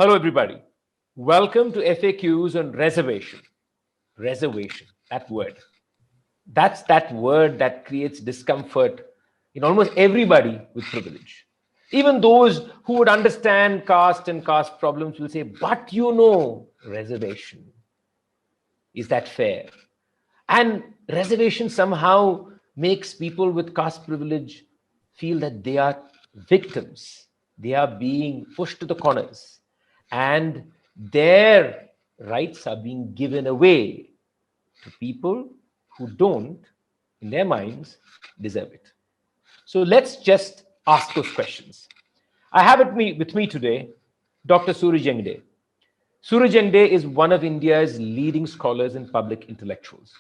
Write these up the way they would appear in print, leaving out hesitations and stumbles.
Hello, everybody. Welcome to FAQs on reservation. Reservation, that word. That's that word that creates discomfort in almost everybody with privilege. Even those who would understand caste and caste problems will say, but reservation. Is that fair? And reservation somehow makes people with caste privilege feel that they are victims. They are being pushed to the corners and their rights are being given away to people who don't, in their minds, deserve it. So let's just ask those questions. I have with me today Dr. Suraj Yengde. Suraj Yengde is one of India's leading scholars and public intellectuals.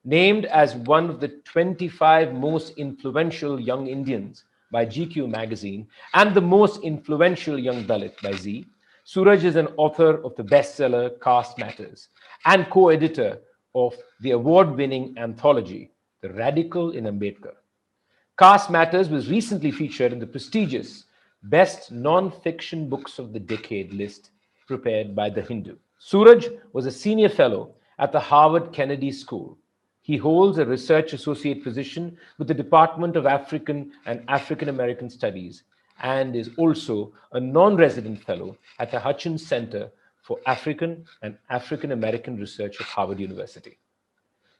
Named as one of the 25 most influential young Indians by GQ magazine and the most influential young Dalit by Z, Suraj is an author of the bestseller Caste Matters and co-editor of the award-winning anthology The Radical in Ambedkar. Caste Matters was recently featured in the prestigious Best Non-Fiction Books of the Decade list prepared by The Hindu. Suraj was a senior fellow at the Harvard Kennedy School. He holds a research associate position with the Department of African and African American Studies and is also a non-resident fellow at the Hutchins Center for African and African American Research at Harvard University.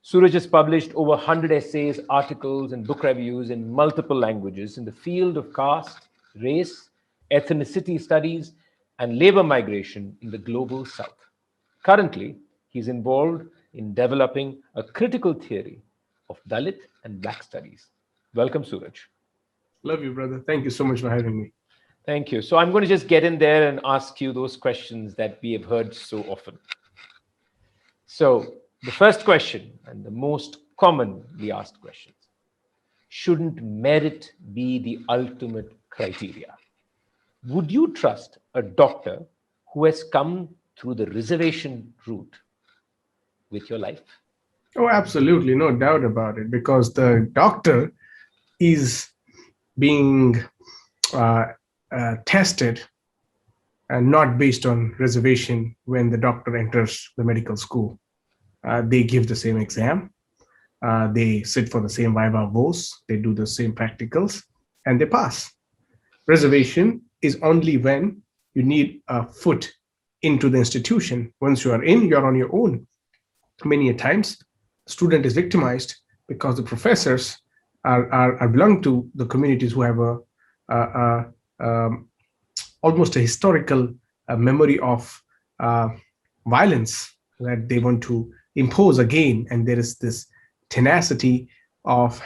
Suraj has published over 100 essays, articles, and book reviews in multiple languages in the field of caste, race, ethnicity studies, and labor migration in the global south. Currently, he's involved in developing a critical theory of Dalit and Black studies. Welcome, Suraj. Love you, brother. Thank you so much for having me. Thank you. So I'm going to just get in there and ask you those questions that we have heard so often. So the first question, and the most commonly asked questions, shouldn't merit be the ultimate criteria? Would you trust a doctor who has come through the reservation route with your life? Oh, absolutely. No doubt about it. Because the doctor is being tested and not based on reservation when the doctor enters the medical school. They give the same exam. They sit for the same viva voce. They do the same practicals and they pass. Reservation is only when you need a foot into the institution. Once you are in, you're on your own. Many a times, student is victimized because the professors are belong to the communities who have almost a historical memory of violence that they want to impose again, and there is this tenacity of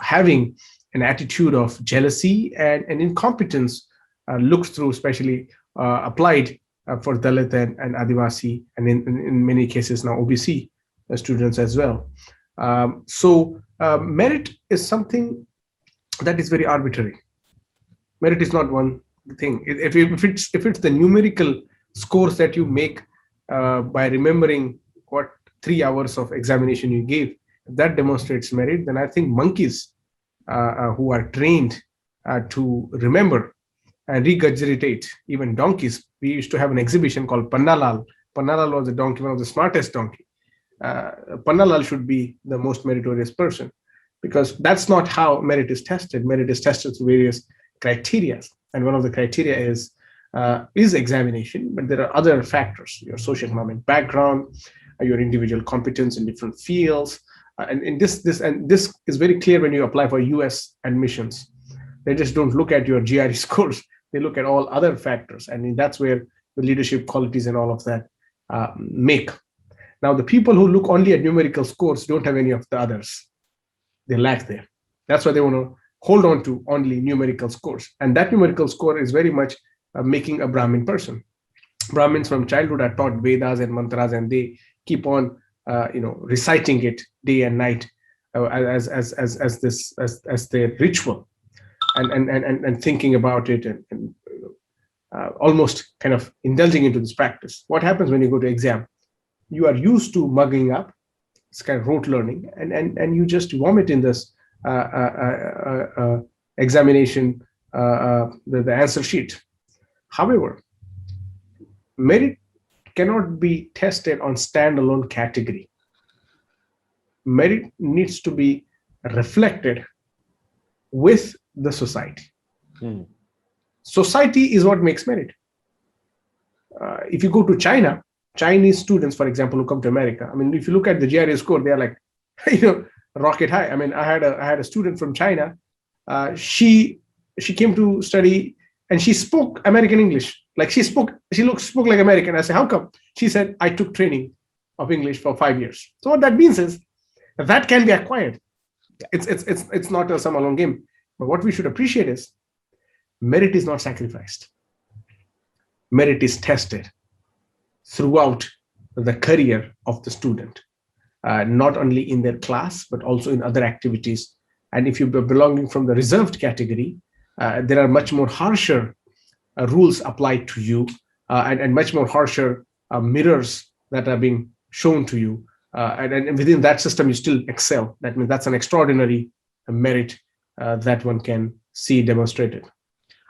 having an attitude of jealousy and incompetence looked through, especially applied for Dalit and Adivasi, and in many cases now OBC students as well. So merit is something that is very arbitrary. Merit is not one thing. If it's the numerical scores that you make by remembering what 3 hours of examination you gave, if that demonstrates merit, then I think monkeys who are trained to remember and regurgitate, even donkeys. We used to have an exhibition called Pannalal. Pannalal was a donkey, one of the smartest donkey. Pannalal should be the most meritorious person, because that's not how merit is tested. Merit is tested through various criteria, and one of the criteria is examination, but there are other factors: your socioeconomic background, your individual competence in different fields, and this is very clear when you apply for U.S. admissions. They just don't look at your GRE scores; they look at all other factors, and that's where the leadership qualities and all of that make. Now, the people who look only at numerical scores don't have any of the others. They lack there. That's why they want to hold on to only numerical scores. And that numerical score is very much making a Brahmin person. Brahmins from childhood are taught Vedas and mantras, and they keep on, reciting it day and night as their ritual, and thinking about it and almost kind of indulging into this practice. What happens when you go to exam? You are used to mugging up. It's kind of rote learning, and you just vomit in this examination, the answer sheet. However, Merit cannot be tested on standalone category. Merit needs to be reflected with the society. Hmm. Society is what makes merit. If you go to China, Chinese students, for example, who come to America, I mean, if you look at the GRE score, they are like, rocket high. I mean, I had a student from China. She came to study and she spoke American English. Like she spoke like American. I said, how come? She said, I took training of English for 5 years. So what that means is that can be acquired. It's not some alone game. But what we should appreciate is merit is not sacrificed. Merit is tested throughout the career of the student, not only in their class, but also in other activities. And if you're belonging from the reserved category, there are much more harsher rules applied to you, and much more harsher mirrors that are being shown to you. And within that system, you still excel. That means that's an extraordinary merit that one can see demonstrated.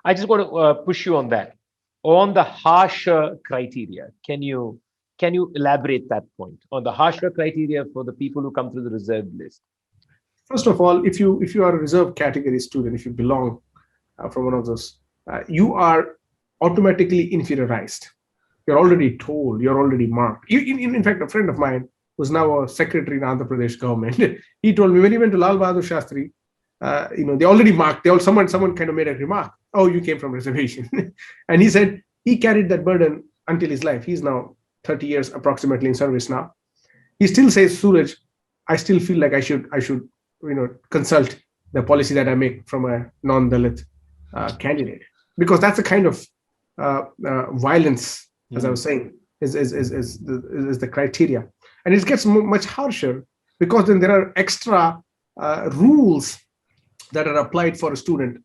I just want to push you on that. On the harsher criteria, can you elaborate that point on the harsher criteria for the people who come through the reserved list? First of all, if you are a reserved category student, if you belong from one of those, you are automatically inferiorized. You're already told, you're already marked. In fact, a friend of mine who's now a secretary in Andhra Pradesh government, he told me when he went to Lal Bahadur Shastri, they already marked. Someone kind of made a remark. Oh, you came from reservation, and he said he carried that burden until his life. He's now 30 years approximately in service now. He still says, Suraj, I still feel like I should consult the policy that I make from a non-Dalit candidate, because that's the kind of violence, as I was saying, is the criteria, and it gets much harsher because then there are extra rules that are applied for a student,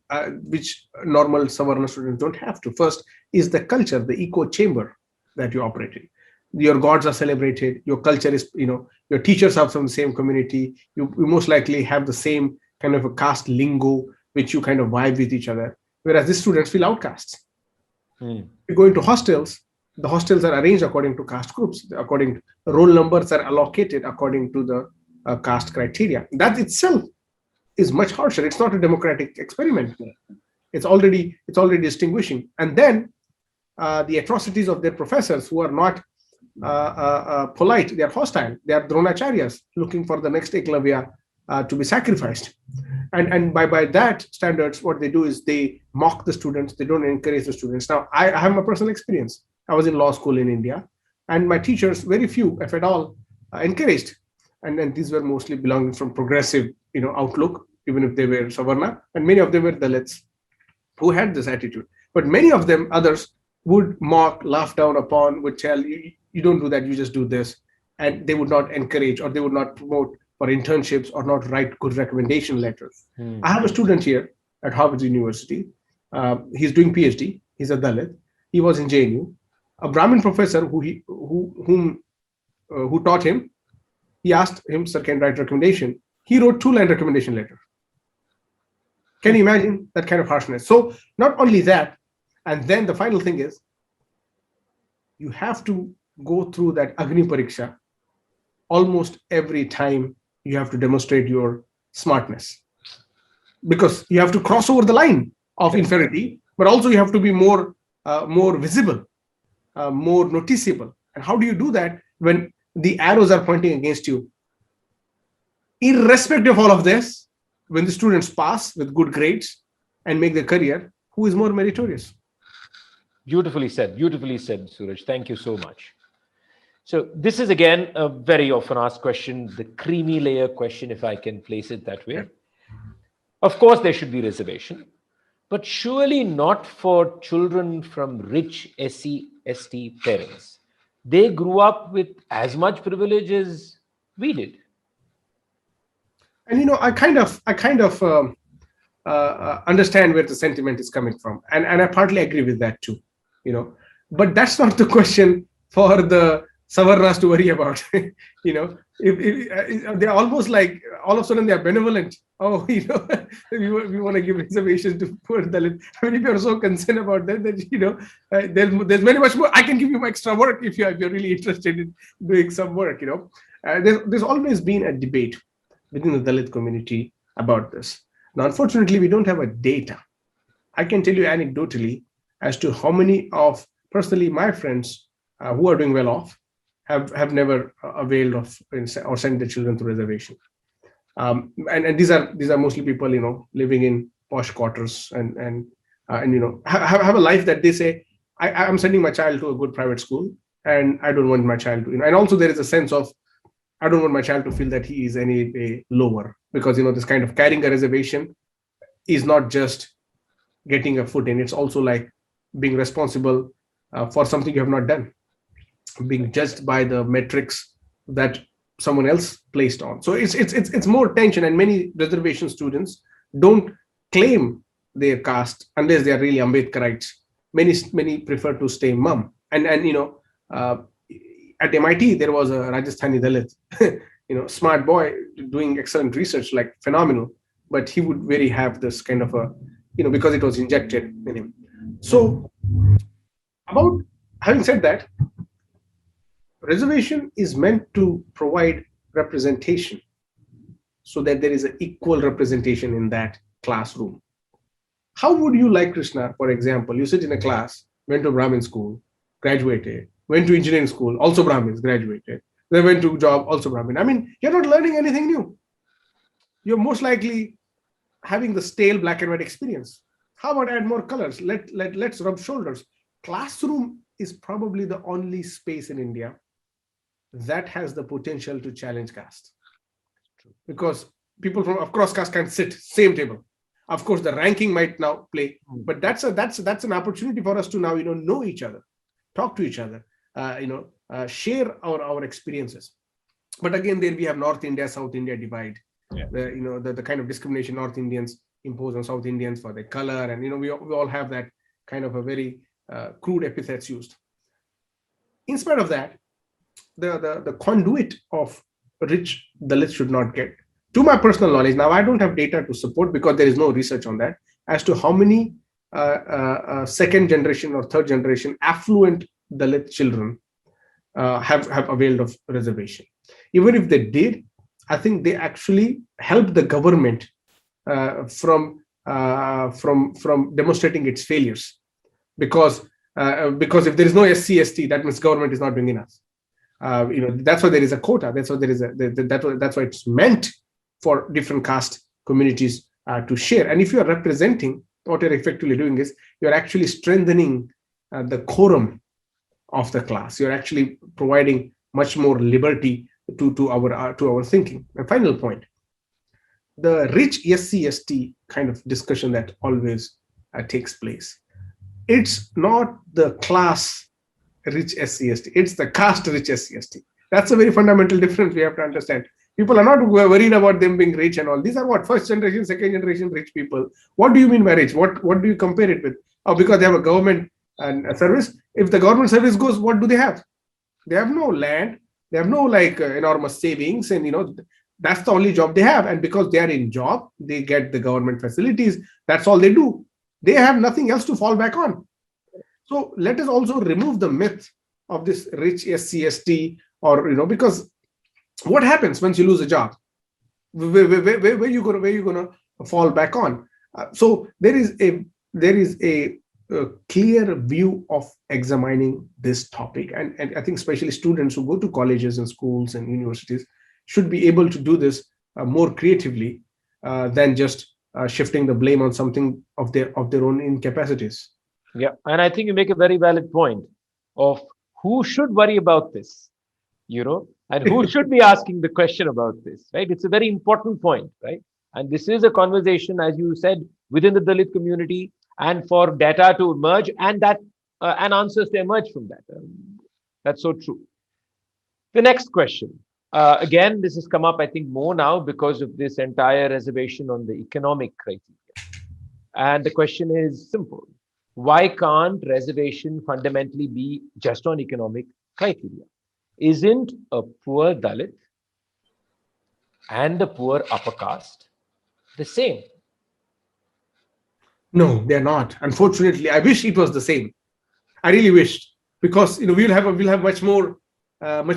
which normal Savarna students don't have to. First is the culture, the echo chamber that you operate in. Your gods are celebrated. Your culture is, your teachers are from the same community. You most likely have the same kind of a caste lingo, which you kind of vibe with each other. Whereas these students feel outcasts. You go into hostels, the hostels are arranged according to caste groups, according roll numbers are allocated according to the caste criteria. That itself is much harsher. It's not a democratic experiment. It's already distinguishing. And then the atrocities of their professors who are not polite, they are hostile, they are dronacharyas looking for the next eklavya to be sacrificed. And by that standards, what they do is they mock the students, they don't encourage the students. Now, I have my personal experience. I was in law school in India, and my teachers, very few, if at all, encouraged. And then these were mostly belonging from progressive outlook, even if they were Savarna, and many of them were Dalits who had this attitude. But many of them, others, would mock, laugh down upon, would tell you, you don't do that, you just do this. And they would not encourage, or they would not promote for internships, or not write good recommendation letters. I have a student here at Harvard University. He's doing PhD. He's a Dalit. He was in JNU. A Brahmin professor who taught him, he asked him, sir, can write recommendation? He wrote 2-line recommendation letter. Can you imagine that kind of harshness? So not only that, and then the final thing is, you have to go through that Agni Pariksha almost every time. You have to demonstrate your smartness, because you have to cross over the line of inferiority, but also you have to be more visible, more noticeable. And how do you do that when the arrows are pointing against you? Irrespective of all of this, when the students pass with good grades and make their career, who is more meritorious? Beautifully said, Suraj. Thank you so much. So this is again a very often asked question, the creamy layer question, if I can place it that way. Of course, there should be reservation, but surely not for children from rich SC, ST parents. They grew up with as much privilege as we did. And I kind of understand where the sentiment is coming from, and I partly agree with that too. But that's not the question for the Savarnas to worry about. They're almost like all of a sudden they're benevolent. Oh, we want to give reservations to poor Dalit. I mean, if you're so concerned about that, then there's many much more. I can give you extra work if you're really interested in doing some work. There's always been a debate within the Dalit community about this. Now, unfortunately, we don't have a data. I can tell you anecdotally as to how many of personally my friends who are doing well off have never availed of or sent their children to reservation. And these are mostly people living in posh quarters and have a life that they say I'm sending my child to a good private school, and I don't want my child to and also there is a sense of I don't want my child to feel that he is any way lower, because this kind of carrying a reservation is not just getting a foot in. It's also like being responsible for something you have not done, being judged by the metrics that someone else placed on. So it's more tension, and many reservation students don't claim their caste unless they are really Ambedkarites. Many prefer to stay mum. Uh, at MIT there was a Rajasthani Dalit, smart boy doing excellent research, like phenomenal, but he would very have this kind of a because it was injected in him. So about having said that, reservation is meant to provide representation so that there is an equal representation in that classroom. How would you like, Krishna, for example, you sit in a class, went to Brahmin school, graduated, went to engineering school, also Brahmins, graduated, then went to job, also Brahmin. I mean, you're not learning anything new. You're most likely having the stale black and white experience. How about add more colors? Let's rub shoulders. Classroom is probably the only space in India that has the potential to challenge caste, because people from across caste can sit same table. Of course, the ranking might now play, but that's an opportunity for us to now know each other, talk to each other, share our experiences. But again, there we have North India, South India divide. Yeah. The kind of discrimination North Indians impose on South Indians for their color, and we all have that kind of a very crude epithets used. In spite of that, the conduit of rich Dalits should not get. To my personal knowledge, now I don't have data to support because there is no research on that, as to how many second generation or third generation affluent Dalit children have availed of reservation. Even if they did, I think they actually helped the government from demonstrating its failures, because if there is no SC/ST, that means government is not doing enough. That's why there is a quota. That's why there is that's why it's meant for different caste communities to share. And if you are representing, what you're effectively doing is you're actually strengthening the quorum of the class. You're actually providing much more liberty to our thinking. A final point: the rich SC/ST kind of discussion that always takes place. It's not the class rich SC/ST, it's the caste rich SC/ST. That's a very fundamental difference we have to understand. People are not worried about them being rich and all. These are what, first generation, second generation rich people. What do you mean by rich? What do you compare it with? Oh, because they have a government and a service. If the government service goes, what do they have? They have no land. They have no enormous savings, and that's the only job they have. And because they are in job, they get the government facilities. That's all they do. They have nothing else to fall back on. So let us also remove the myth of this rich SC/ST, or because what happens once you lose a job? Where you gonna fall back on? So there is a clear view of examining this topic, and I think especially students who go to colleges and schools and universities should be able to do this more creatively than just shifting the blame on something of their own incapacities. Yeah, and I think you make a very valid point of who should worry about this, and who should be asking the question about this, right? It's a very important point, right? And this is a conversation, as you said, within the Dalit community, and for data to emerge and answers to emerge from that. That's so true. The next question. Again, this has come up, I think, more now because of this entire reservation on the economic criteria. And the question is simple. Why can't reservation fundamentally be just on economic criteria? Isn't a poor Dalit and the poor upper caste the same? No, they're not. Unfortunately, I wish it was the same. I really wished, because we'll have much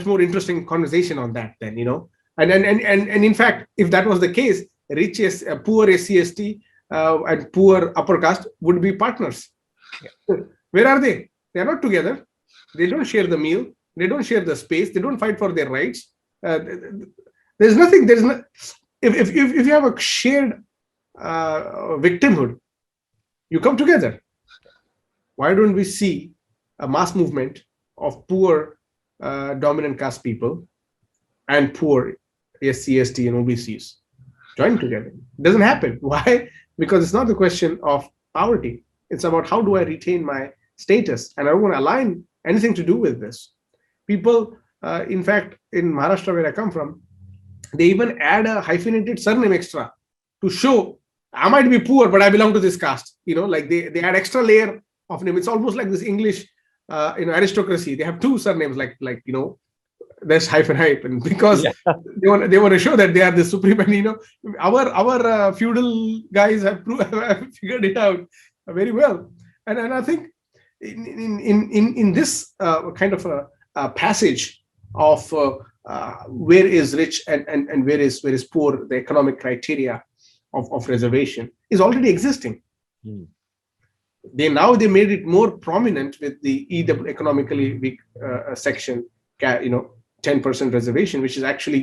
more interesting conversation on that then, and in fact, if that was the case, poor SCST and poor upper caste would be partners. Where are they? They are not together. They don't share the meal. They don't share the space. They don't fight for their rights. There's nothing. There's no. If you have a shared victimhood, you come together. Why don't we see a mass movement of poor dominant caste people and poor SC, and OBCs join together? It doesn't happen. Why? Because it's not the question of poverty. It's about how do I retain my status, and I don't want to align anything to do with this. People, in fact, in Maharashtra, where I come from, they even add a hyphenated surname extra to show I might be poor, but I belong to this caste. Like they add extra layer of name. It's almost like this English, aristocracy. They have two surnames, there's hyphen, because Yeah. they want to show that they are the supreme. And our feudal guys have figured it out very well. And I think in this kind of a passage of where is rich and where is poor, the economic criteria of reservation is already existing. Hmm. They made it more prominent with the EW, economically weak section, 10% reservation, which is actually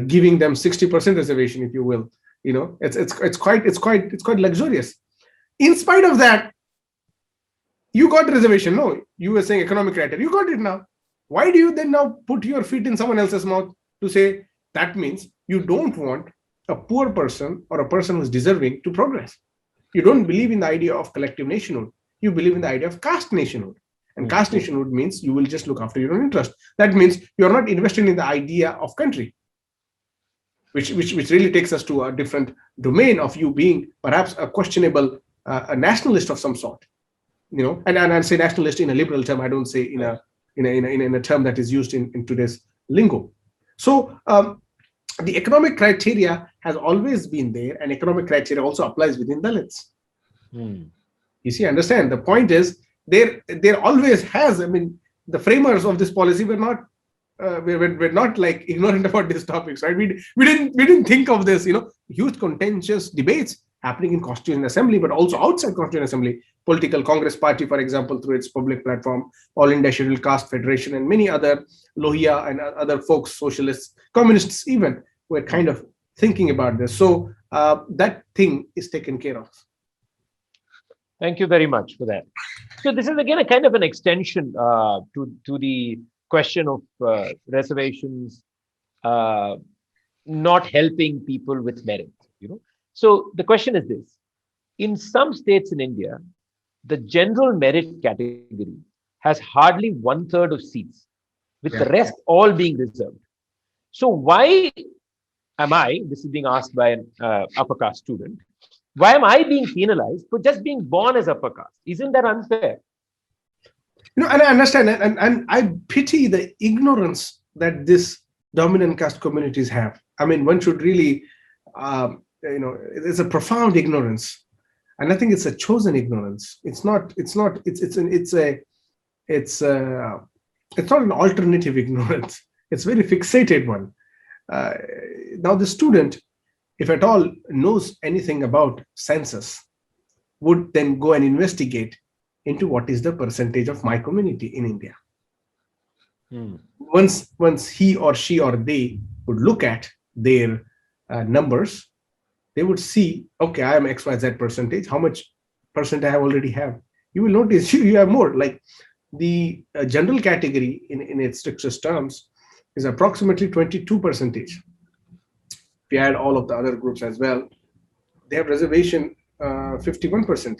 giving them 60% reservation, if you will. It's quite luxurious. In spite of that, you got reservation. No, you were saying economic criteria. You got it now. Why do you then now put your feet in someone else's mouth to say that means you don't want a poor person or a person who's deserving to progress? You don't believe in the idea of collective nationhood. You believe in the idea of caste nationhood. And caste nationhood means you will just look after your own interest. That means you're not investing in the idea of country, which really takes us to a different domain of you being perhaps a questionable a nationalist of some sort. And I say nationalist in a liberal term. I don't say in a term that is used in today's lingo. So the economic criteria has always been there, and economic criteria also applies within Dalits. Hmm. You see, understand, the point is there always has. I mean, the framers of this policy were not we're not like ignorant about these topics, right? We didn't think of this. Huge contentious debates happening in Constituent Assembly, but also outside Constituent Assembly. Political Congress Party, for example, through its public platform, All India Scheduled Caste Federation, and many other Lohia and other folks, socialists, communists even, were kind of thinking about this. So that thing is taken care of. Thank you very much for that. So this is again a kind of an extension to the question of reservations not helping people with merit. So the question is this: in some states in India, the general merit category has hardly 1/3 of seats, with the Yeah. rest all being reserved. So why am I? This is being asked by an upper caste student. Why am I being penalized for just being born as upper caste? Isn't that unfair? And I understand, and I pity the ignorance that this dominant caste communities have. I mean, one should really, it's a profound ignorance, and I think it's a chosen ignorance. It's not. It's not. It's not an alternative ignorance. It's very fixated one. Uh, Now, the student, if at all knows anything about census, would then go and investigate into what is the percentage of my community in India. Hmm. Once he or she or they would look at their numbers, they would see, okay, I am XYZ percentage. How much percent I already have? You will notice you have more. Like the general category in its strictest terms is approximately 22%. If you add all of the other groups as well, they have reservation 51%.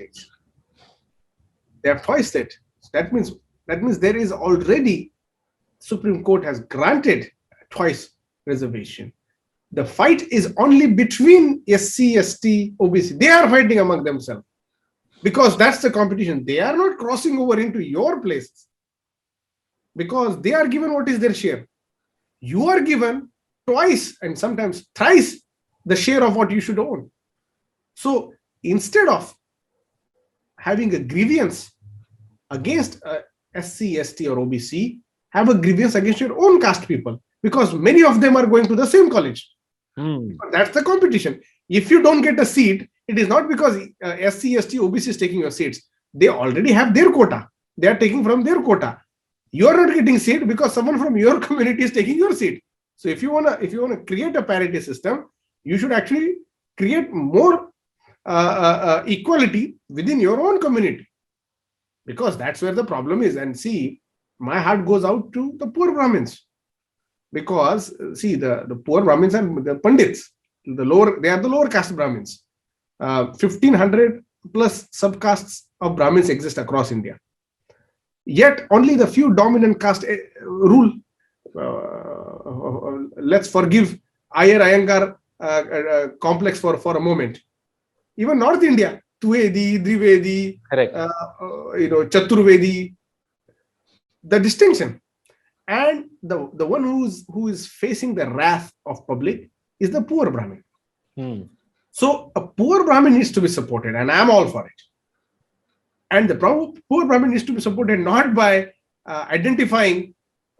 They have twice that. So that means there is already, Supreme Court has granted twice reservation. The fight is only between SC, ST, OBC. They are fighting among themselves because that's the competition. They are not crossing over into your places. because they are given what is their share. You are given twice and sometimes thrice the share of what you should own. So instead of having a grievance against SC, ST, or OBC, have a grievance against your own caste people, because many of them are going to the same college. That's the competition. If you don't get a seat, it is not because SC, ST, OBC is taking your seats. They already have their quota. They are taking from their quota. You are not getting seat because someone from your community is taking your seat. So if you wanna create a parity system, you should actually create more equality within your own community, because that's where the problem is. And see, my heart goes out to the poor Brahmins, because see, the poor Brahmins and the Pandits, they are the lower caste Brahmins. 1500 plus subcastes of Brahmins exist across India. Yet only the few dominant caste rule. Let's forgive Iyer Iyengar complex for a moment. Even North India, Tvedi, Drivedi, Chaturvedi, the distinction. And the one who is facing the wrath of public is the poor Brahmin. So a poor Brahmin needs to be supported, and I'm all for it. And the poor Brahmin needs to be supported not by identifying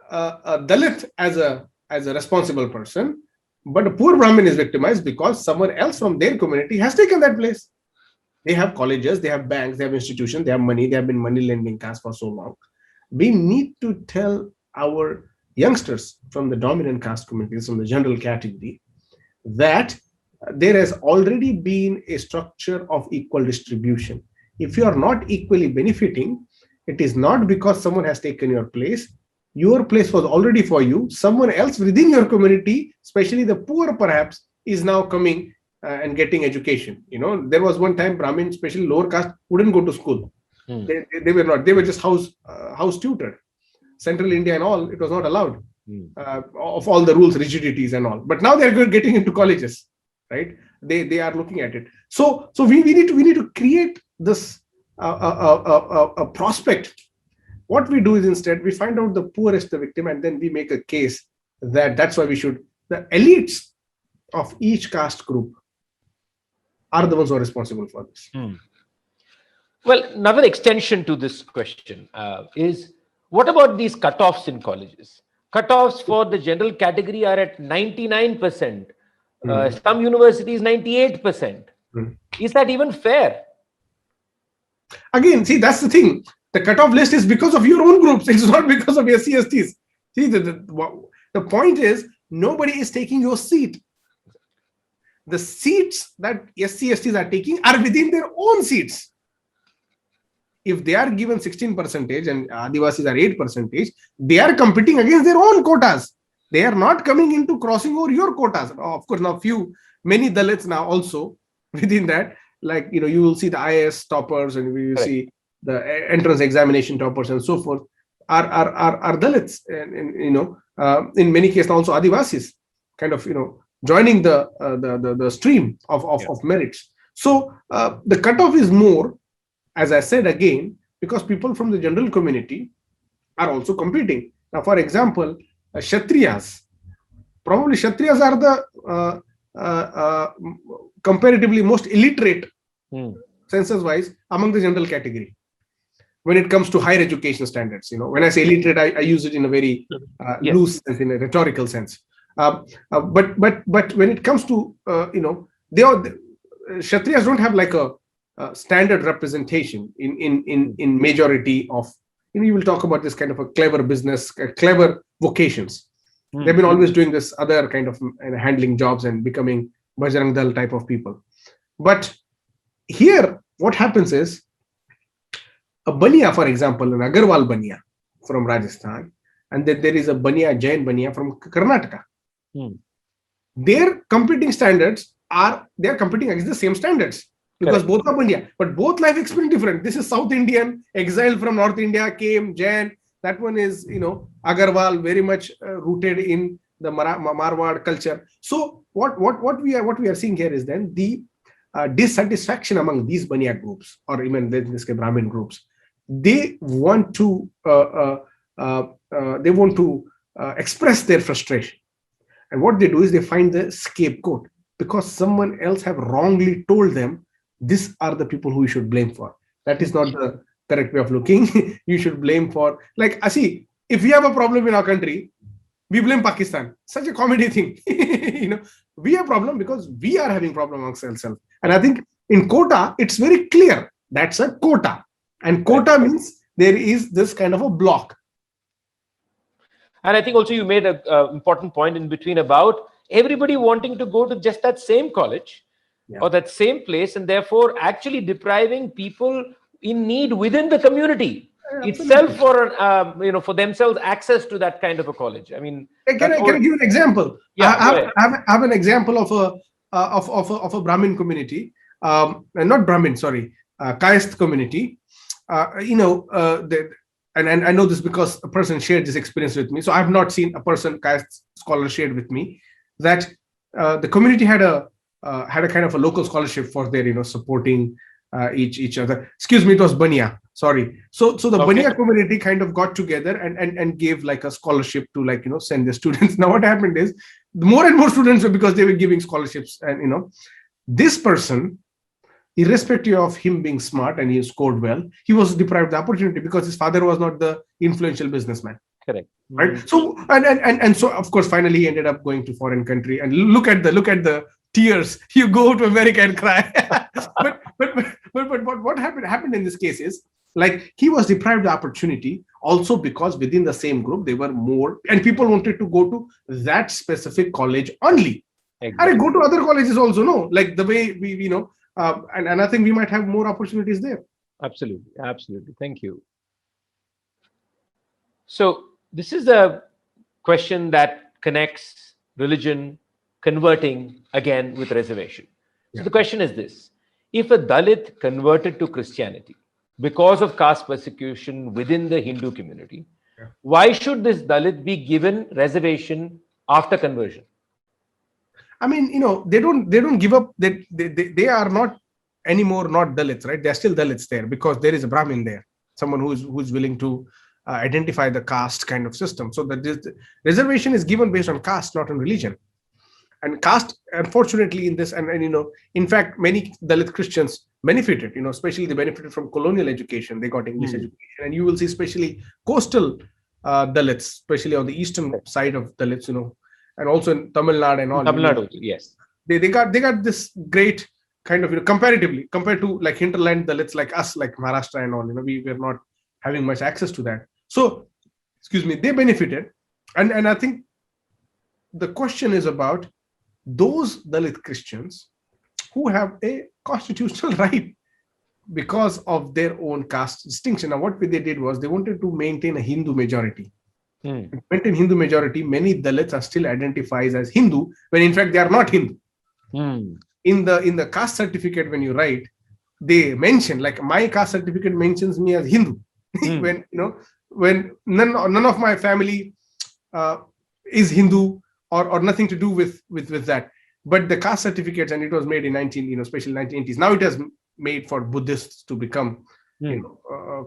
a Dalit as a responsible person, but a poor Brahmin is victimized because someone else from their community has taken that place. They have colleges, they have banks, they have institutions, they have money, they have been money lending caste for so long. We need to tell our youngsters from the dominant caste communities, from the general category, that there has already been a structure of equal distribution. If you are not equally benefiting, it is not because someone has taken your place. Your place was already for you. Someone else within your community, especially the poor perhaps, is now coming and getting education. There was one time Brahmin, especially lower caste, wouldn't go to school. They were not. They were just house tutored. Central India and all, it was not allowed of all the rules, rigidities and all. But now they're getting into colleges, right? They are looking at it. So we need to create this a prospect. What we do is instead we find out the poorest, the victim, and then we make a case that's why we should. The elites of each caste group are the ones who are responsible for this. Well, another extension to this question is, what about these cutoffs in colleges? Cutoffs for the general category are at 99%. Some universities 98%. Is that even fair? Again, see, that's the thing. The cutoff list is because of your own groups. It's not because of SC, STs. See, the point is, nobody is taking your seat. The seats that SC, STs are taking are within their own seats. If they are given 16% and Adivasis are 8%, they are competing against their own quotas. They are not coming into crossing over your quotas. Of course, now many Dalits now also within that, like, you will see the IAS toppers and we will see the entrance examination toppers and so forth are Dalits, and in many cases also Adivasis kind of joining the stream of merits. So the cutoff is more, as I said again, because people from the general community are also competing. Now, for example, Kshatriyas. Probably Kshatriyas are the comparatively most illiterate, census-wise, among the general category when it comes to higher education standards. When I say illiterate, I use it in a very loose sense, in a rhetorical sense. But when it comes to Kshatriyas don't have like a standard representation in majority of, you will talk about this kind of a clever business, clever vocations. They've been always doing this other kind of handling jobs and becoming Bajrang Dal type of people. But here, what happens is, a Baniya, for example, an Agarwal Baniya from Rajasthan, and then there is a Baniya, Jain Baniya from Karnataka. Their competing standards they're competing against the same standards. Because both are Baniya, but both life experience different. This is South Indian, exiled from North India, came, Jain. That one is, Agarwal, very much rooted in the Marwad culture. So what we are seeing here is then the dissatisfaction among these Baniya groups, or even in this case Brahmin groups. They want to express their frustration. And what they do is they find the scapegoat because someone else have wrongly told them these are the people who you should blame for. That is not the correct way of looking. You should blame for, like, I see, if we have a problem in our country, we blame Pakistan. Such a comedy thing. We have problem because we are having problem amongst ourselves. And I think in quota, it's very clear. That's a quota. And quota means there is this kind of a block. And I think also you made an important point in between about everybody wanting to go to just that same college or that same place, and therefore actually depriving people in need within the community itself for themselves access to that kind of a college. I mean, can I give an example? Yeah, I have an example of a Brahmin community, not Brahmin, sorry, Caste community. And I know this because a person shared this experience with me. So I have not seen a person, Caste scholar, shared with me that the community had a kind of a local scholarship for their supporting each other. Excuse me, it was Bania. Sorry. So the Bania community kind of got together and gave like a scholarship to send their students. Now what happened is more and more students were, because they were giving scholarships, and this person, irrespective of him being smart and he scored well, he was deprived the opportunity because his father was not the influential businessman. Correct. Right. So and so of course finally he ended up going to foreign country, and look at the tears. You go to America and cry. but what happened in this case is, like, he was deprived the opportunity also because within the same group there were more, and people wanted to go to that specific college only. Exactly. And go to other colleges also, no, like the way we and I think we might have more opportunities there. Absolutely. Thank you. So this is a question that connects religion, converting again with reservation. So the question is this: if a Dalit converted to Christianity because of caste persecution within the Hindu community, why should this Dalit be given reservation after conversion? I mean, they don't give up. They are not anymore not Dalits, right? They're still Dalits there because there is a Brahmin there, someone who's willing to identify the caste kind of system. So that this reservation is given based on caste, not on religion. And caste, unfortunately, in this, and in fact, many Dalit Christians benefited. Especially they benefited from colonial education. They got English education, and you will see especially coastal Dalits, especially on the eastern side of Dalits, and also in Tamil Nadu and all. Tamil Nadu, yes. They got this great kind of, comparatively compared to like hinterland Dalits like us, like Maharashtra and all. We were not having much access to that. So, they benefited, and I think the question is about those Dalit Christians who have a constitutional right because of their own caste distinction. Now, what they did was they wanted to maintain a Hindu majority. Maintain Hindu majority, many Dalits are still identified as Hindu when in fact they are not Hindu. In the caste certificate, when you write, they mention, like, my caste certificate mentions me as Hindu. when none of my family is Hindu or nothing to do with that. But the caste certificates, and it was made in especially 1980s. Now it has made for Buddhists to become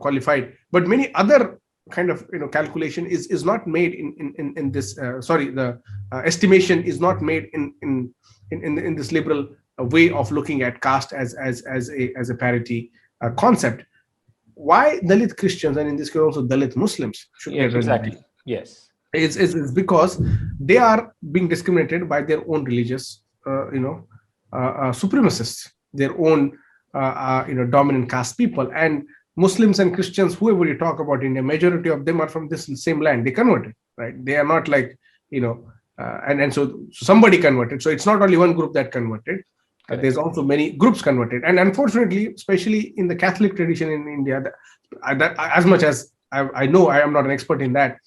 qualified. But many other kind of calculation is not made in this. The estimation is not made in this liberal way of looking at caste as a parity concept. Why Dalit Christians, and in this case also Dalit Muslims, should get exactly. Yes. It's because they are being discriminated by their own religious, supremacists, their own, dominant caste people. And Muslims and Christians, whoever you talk about, in a majority of them are from this same land. They converted, right? They are not like, and so somebody converted. So it's not only one group that converted. There's also many groups converted. And unfortunately, especially in the Catholic tradition in India, that as much as I know, I am not an expert in that.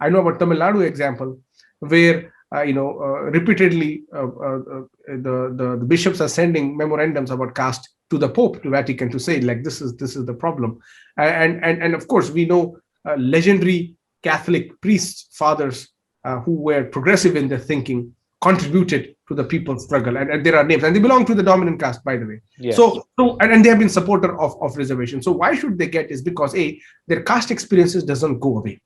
I know about Tamil Nadu example, where repeatedly the bishops are sending memorandums about caste to the Pope, to Vatican, to say, like, this is the problem. And of course we know legendary Catholic priests, fathers who were progressive in their thinking, contributed to the people's struggle, and there are names, and they belong to the dominant caste, by the way. Yes. So and they have been supporter of reservation. So why should they get is because their caste experiences doesn't go away.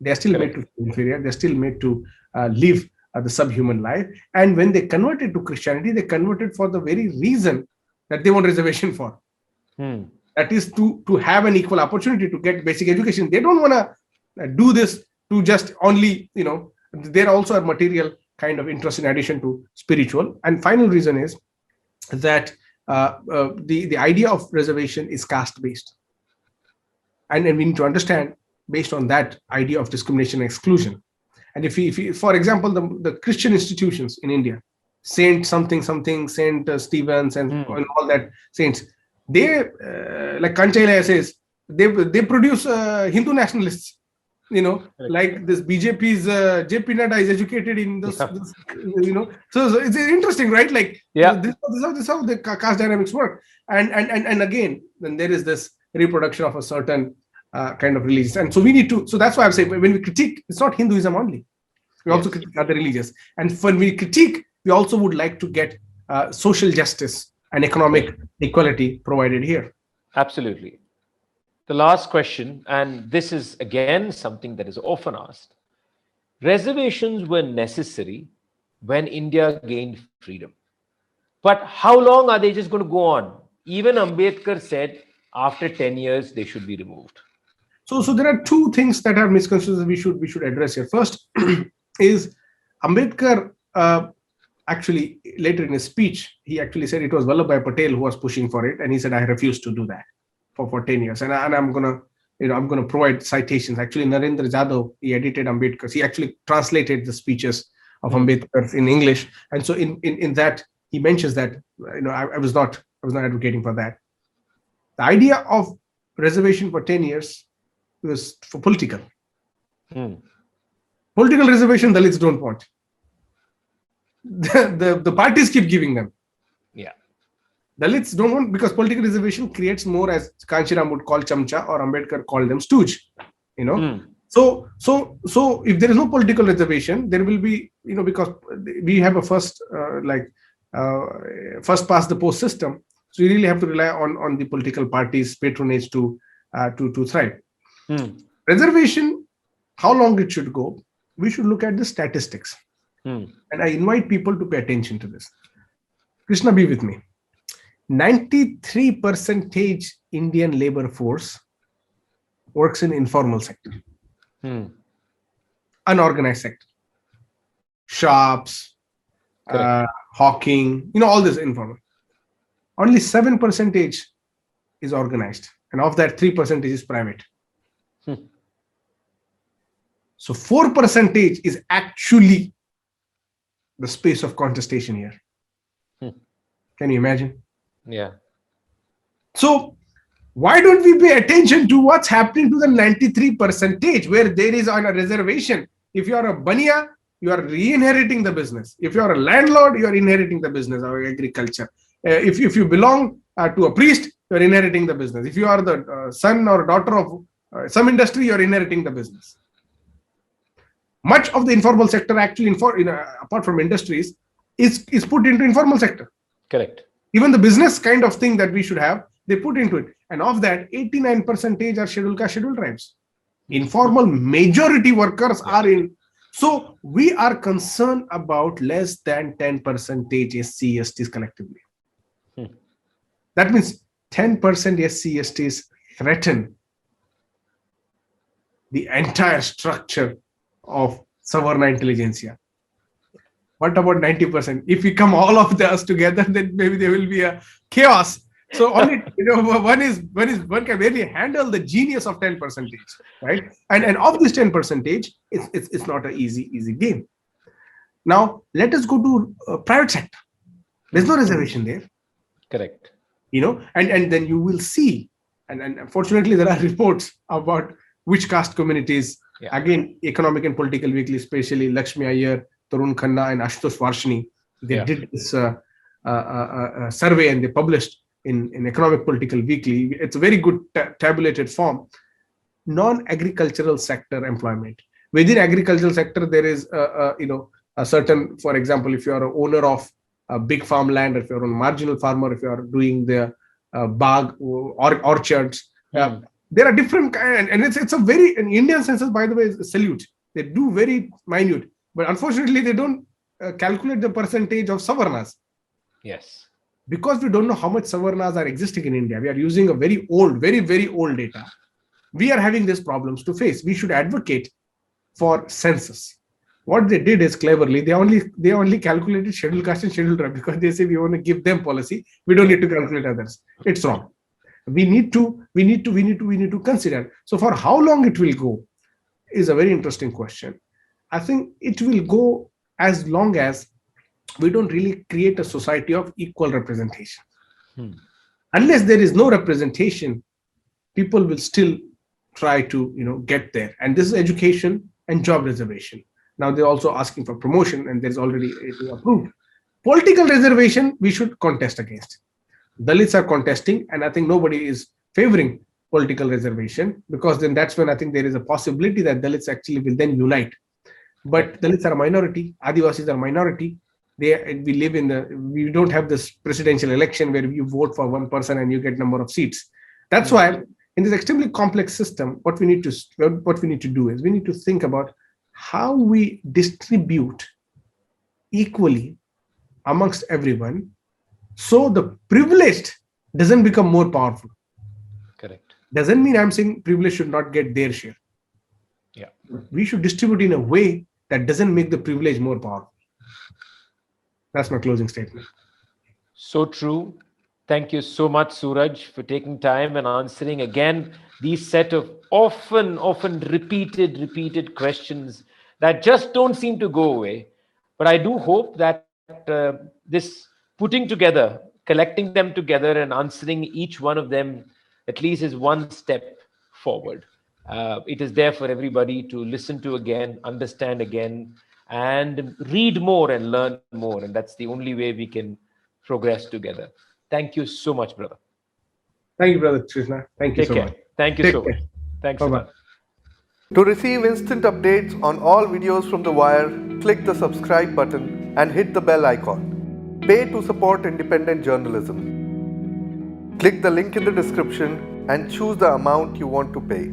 They are still made Correct. to feel inferior. They're still made to live the subhuman life. And when they converted to Christianity, they converted for the very reason that they want reservation for. Hmm. That is to have an equal opportunity to get basic education. They don't want to do this to just only, there also a material kind of interest in addition to spiritual. And final reason is that the idea of reservation is caste based, and we need to understand based on that idea of discrimination and exclusion. And if we for example, the Christian institutions in India, Saint something something, Saint Stevens, Hmm. and all that saints, they like Kanchailaya says, they produce Hindu nationalists. Correct. Like this BJP's JP Nadda is educated in Yeah. this so it's interesting, right? Like Yeah. this is how the caste dynamics work. And again, then there is this reproduction of a certain kind of religion. And so we need to, so that's why I'm saying when we critique, it's not Hinduism only. We also Yes. critique other religions. And when we critique, we also would like to get social justice and economic Correct. equality provided here. Absolutely. The last question, and this is again something that is often asked. Reservations were necessary when India gained freedom. But how long are they just going to go on? Even Ambedkar said after 10 years they should be removed. So there are two things that are misconceptions we should address here. First is Ambedkar actually later in his speech, he actually said it was Vallabhbhai Patel who was pushing for it, and he said I refuse to do that for 10 years, and I'm gonna I'm gonna provide citations. Actually, Narendra Jadhav, he edited Ambedkar. He actually translated the speeches of Hmm. Ambedkar in English, and so in that he mentions that I was not advocating for that. The idea of reservation for 10 years was for political. Hmm. Political reservation, Dalits don't want. The parties keep giving them. Yeah. Dalits don't want because political reservation creates more, as Kanchiram would call chamcha or Ambedkar called them stooge. Hmm. So if there is no political reservation, there will be because we have a first past the post system. So you really have to rely on the political parties' patronage to thrive. Hmm. Reservation, how long it should go, we should look at the statistics. Hmm. And I invite people to pay attention to this. Krishna, be with me. 93% Indian labor force works in informal sector, Hmm. unorganized sector, shops, Correct. hawking, all this informal. Only 7% is organized, and of that 3% is private. Hmm. So 4% is actually the space of contestation here. Hmm. Can you imagine? Yeah. So why don't we pay attention to what's happening to the 93% where there is on a reservation? If you are a bania, you are re-inheriting the business. If you are a landlord, you are inheriting the business or agriculture. If you belong to a priest, you are inheriting the business. If you are the son or daughter of some industry, you are inheriting the business. Much of the informal sector actually, apart from industries, is put into informal sector. Correct. Even the business kind of thing that we should have, they put into it. And of that, 89% are scheduled caste, scheduled tribes. Informal majority workers are in. So we are concerned about less than 10% SC, STs collectively. Hmm. That means 10% SC, STs threaten the entire structure of Savarna intelligentsia. What about 90%? If we come all of us together, then maybe there will be a chaos. So only one can really handle the genius of 10%, right? And of this 10%, it's not an easy game. Now let us go to private sector. There's no reservation there. Correct. And then you will see, and unfortunately there are reports about which caste communities. Yeah. Again, Economic and Political Weekly, especially Lakshmi Iyer, Tarun Khanna, and Ashutosh Varshini, they did this survey and they published in Economic Political Weekly. It's a very good tabulated form. Non-agricultural sector employment. Within agricultural sector, there is a certain, for example, if you are an owner of a big farmland, if you're a marginal farmer, if you are doing the bag or orchards, There are different kind, and it's a very, in Indian census, by the way, is a salute. They do very minute, but unfortunately they don't calculate the percentage of savarnas. Yes. Because we don't know how much savarnas are existing in India. We are using a very old, very old data. We are having these problems to face. We should advocate for census. What they did is cleverly, they only calculated scheduled caste and scheduled tribe because they say we want to give them policy. We don't need to calculate others. It's wrong. We need to consider. So for how long it will go is a very interesting question. I think it will go as long as we don't really create a society of equal representation. Unless there is no representation, people will still try to get there. And this is education and job reservation. Now they're also asking for promotion, and there's already it approved. Political reservation we should contest against. Dalits are contesting, and I think nobody is favoring political reservation, because then that's when I think there is a possibility that Dalits actually will then unite. But Dalits are a minority, Adivasis are minority. We don't have this presidential election where you vote for one person and you get number of seats. That's why in this extremely complex system, what we need to do is we need to think about how we distribute equally amongst everyone, so the privileged doesn't become more powerful. Correct. Doesn't mean I'm saying privileged should not get their share. Yeah. We should distribute in a way that doesn't make the privilege more powerful. That's my closing statement. So true. Thank you so much, Suraj, for taking time and answering again these set of often repeated questions that just don't seem to go away. But I do hope that this putting together, collecting them together and answering each one of them at least is one step forward. It is there for everybody to listen to again, understand again, and read more and learn more. And that's the only way we can progress together. Thank you so much, brother. Thank you, brother Krishna. Thank you Take so care. much. Thank you Take so care. much. Thanks a Bye-bye. lot. To receive instant updates on all videos from The Wire, click the subscribe button and hit the bell icon. Pay to support independent journalism. Click the link in the description and choose the amount you want to pay.